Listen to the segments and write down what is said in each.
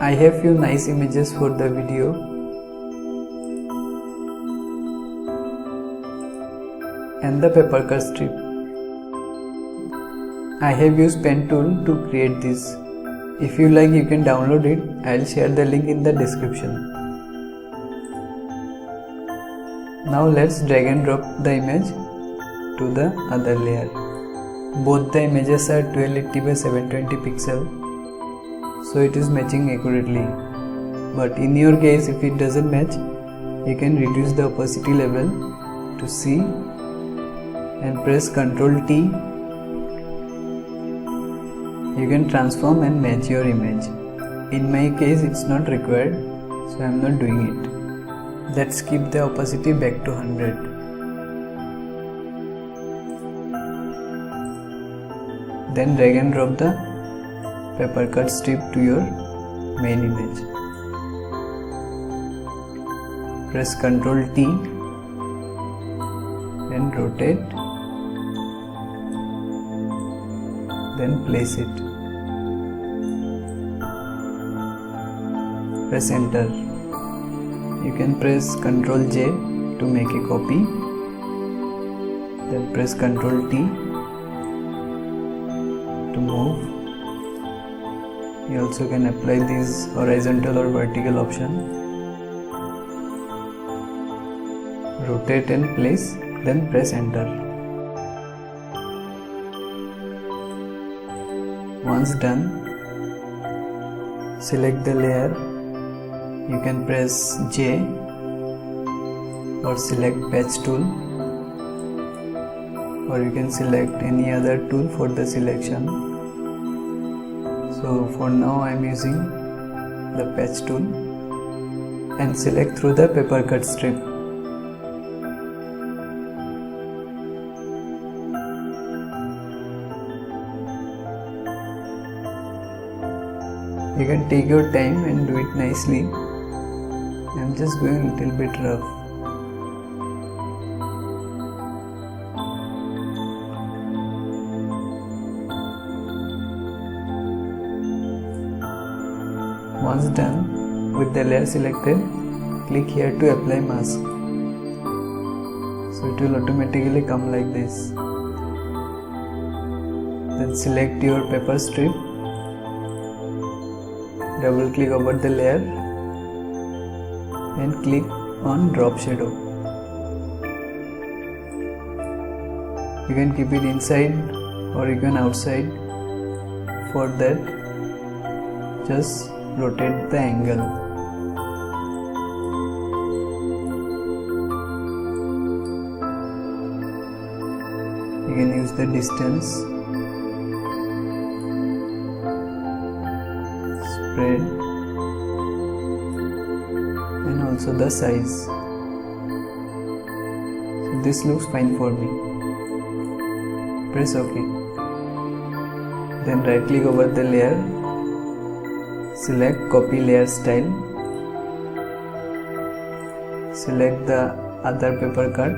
I have few nice images for the video. And the paper cut strip. I have used pen tool to create this. If you like, you can download it. I'll share the link in the description. Now let's drag and drop the image to the other layer. Both the images are 1280 by 720 pixel, so it is matching accurately. But in your case, if it doesn't match, you can reduce the opacity level to C and press Ctrl T. You can transform and match your image. In my case, it's not required, so I am not doing it. Let's keep the opacity back to 100. Then drag and drop the paper cut strip to your main image. Press Ctrl T and rotate. Then place it. Press enter. You can press Ctrl J to make a copy. Then press Ctrl T to move. You also can apply this horizontal or vertical option. Rotate and place, then press enter. Once done, select the layer. You can press J or select patch tool, or you can select any other tool for the selection. So for now I am using the patch tool and select through the paper cut strip. You can take your time and do it nicely. I am just going a little bit rough. Once done, with the layer selected, click here to apply mask. So it will automatically come like this. Then select your paper strip. Double click over the layer and click on drop shadow. You can keep it inside or you can outside. For that, just rotate the angle. You can use the distance, spread, and also the size. So this looks fine for me. Press OK. Then right click over the layer, select copy layer style, select the other paper cut,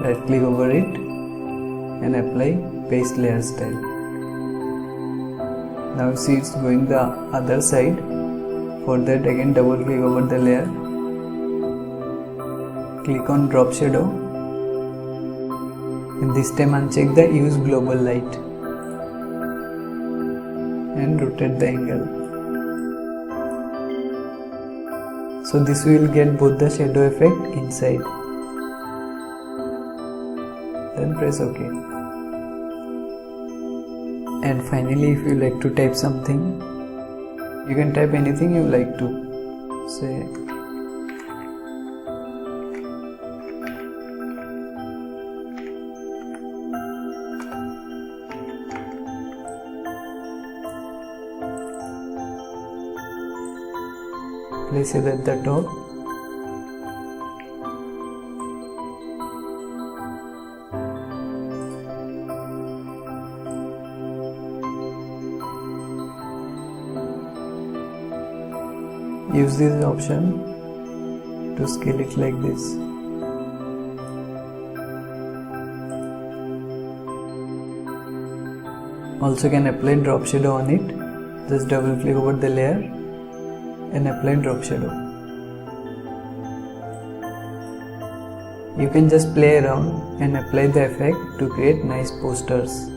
right click over it and apply paste layer style. Now see it's going the other side. For that, again double click over the layer, click on drop shadow, and this time uncheck the use global light and rotate the angle. So this will get both the shadow effect inside. Then press OK. And finally, if you like to type something, you can type anything you like to. Say place it at the top. Use this option to scale it like this. Also can apply drop shadow on it just double click over the layer and apply drop shadow. You can just play around and apply the effect to create nice posters.